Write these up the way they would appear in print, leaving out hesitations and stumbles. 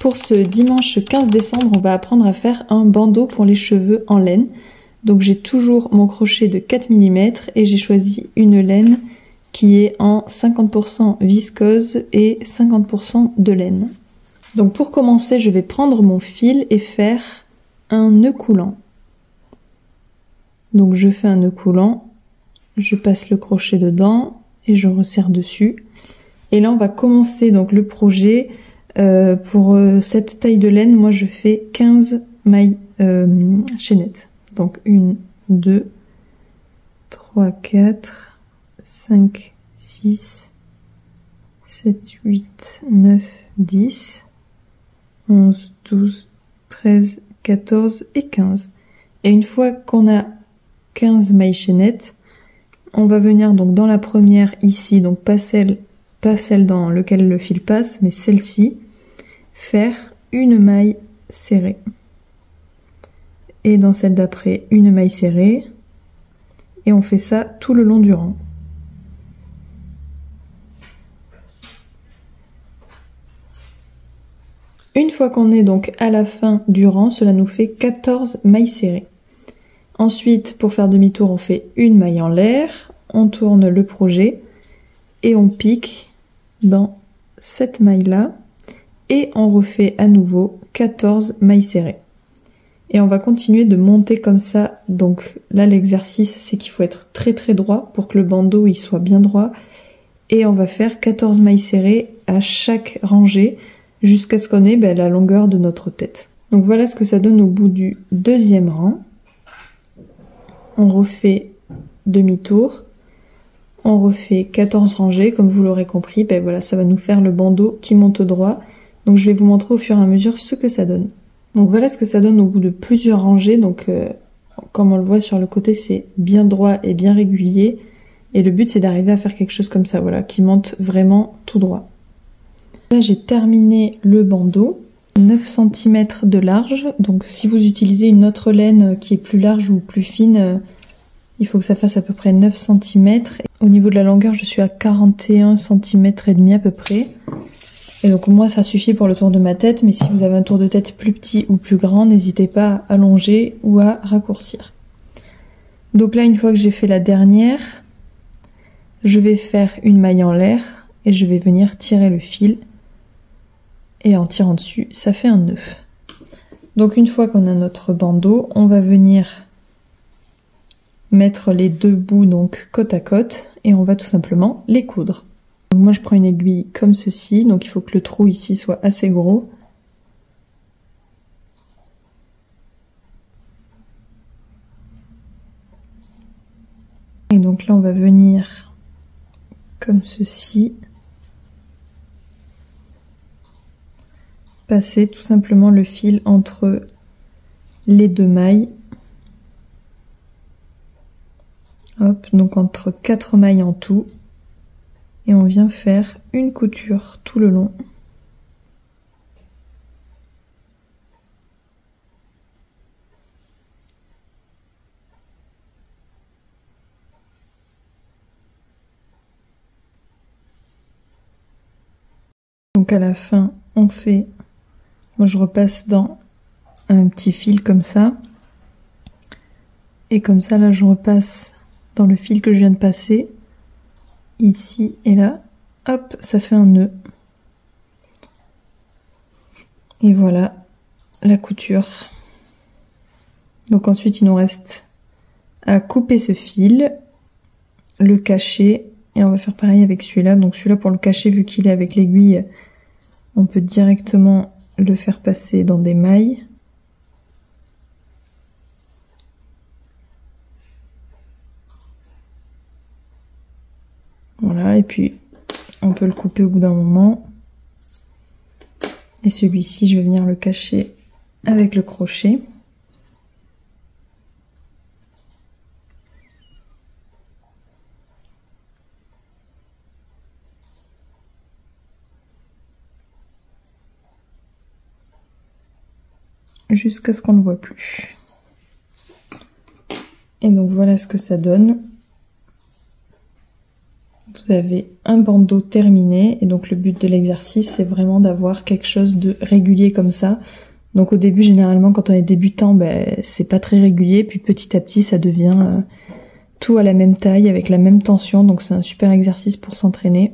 pour ce dimanche 15 décembre, on va apprendre à faire un bandeau pour les cheveux en laine. Donc j'ai toujours mon crochet de 4 mm et j'ai choisi une laine qui est en 50% viscose et 50% de laine. Donc pour commencer, je vais prendre mon fil et faire un nœud coulant. Donc je fais un nœud coulant, je passe le crochet dedans et je resserre dessus. Et là on va commencer donc le projet. Pour cette taille de laine, moi je fais 15 mailles chaînettes. Donc 1, 2, 3, 4, 5, 6, 7, 8, 9, 10, 11, 12, 13, 14 et 15. Et une fois qu'on a 15 mailles chaînettes, on va venir donc dans la première ici, donc pas celle dans laquelle le fil passe, mais celle-ci, faire une maille serrée. Et dans celle d'après, une maille serrée. Et on fait ça tout le long du rang. Une fois qu'on est donc à la fin du rang, cela nous fait 14 mailles serrées. Ensuite, pour faire demi-tour, on fait une maille en l'air, on tourne le projet et on pique dans cette maille-là et on refait à nouveau 14 mailles serrées. Et on va continuer de monter comme ça. Donc là, l'exercice, c'est qu'il faut être très très droit pour que le bandeau il soit bien droit. Et on va faire 14 mailles serrées à chaque rangée jusqu'à ce qu'on ait la longueur de notre tête. Donc voilà ce que ça donne au bout du deuxième rang. On refait demi-tour. On refait 14 rangées, comme vous l'aurez compris. Voilà, ça va nous faire le bandeau qui monte droit. Donc je vais vous montrer au fur et à mesure ce que ça donne. Donc voilà ce que ça donne au bout de plusieurs rangées. Donc comme on le voit sur le côté, c'est bien droit et bien régulier. Et le but c'est d'arriver à faire quelque chose comme ça, voilà, qui monte vraiment tout droit. Là j'ai terminé le bandeau, 9 cm de large. Donc si vous utilisez une autre laine qui est plus large ou plus fine, il faut que ça fasse à peu près 9 cm. Au niveau de la longueur, je suis à 41 cm et demi à peu près. Et donc moi ça suffit pour le tour de ma tête, mais si vous avez un tour de tête plus petit ou plus grand, n'hésitez pas à allonger ou à raccourcir. Donc là, une fois que j'ai fait la dernière, je vais faire une maille en l'air et je vais venir tirer le fil. Et en tirant dessus, ça fait un nœud. Donc une fois qu'on a notre bandeau, on va venir mettre les deux bouts donc côte à côte et on va tout simplement les coudre. Donc moi je prends une aiguille comme ceci, donc il faut que le trou ici soit assez gros. Et donc là on va venir comme ceci, passer tout simplement le fil entre les deux mailles. Hop, donc entre 4 mailles en tout. Et on vient faire une couture tout le long. Donc à la fin, on fait, moi je repasse dans un petit fil comme ça. Et comme ça, là je repasse dans le fil que je viens de passer. Ici et là, hop, ça fait un nœud. Et voilà la couture. Donc ensuite il nous reste à couper ce fil, le cacher, et on va faire pareil avec celui-là. Donc celui-là pour le cacher, vu qu'il est avec l'aiguille, on peut directement le faire passer dans des mailles. Voilà, et puis on peut le couper au bout d'un moment. Et celui-ci, je vais venir le cacher avec le crochet. Jusqu'à ce qu'on ne le voit plus. Et donc voilà ce que ça donne. vous avez un bandeau terminé. Et donc le but de l'exercice, c'est vraiment d'avoir quelque chose de régulier comme ça. Donc au début, généralement, quand on est débutant, c'est pas très régulier. Puis petit à petit, ça devient tout à la même taille, avec la même tension. Donc c'est un super exercice pour s'entraîner.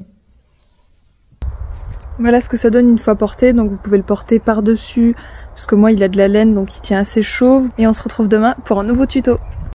Voilà ce que ça donne une fois porté. Donc vous pouvez le porter par-dessus, parce que moi, il a de la laine, donc il tient assez chaud. Et on se retrouve demain pour un nouveau tuto.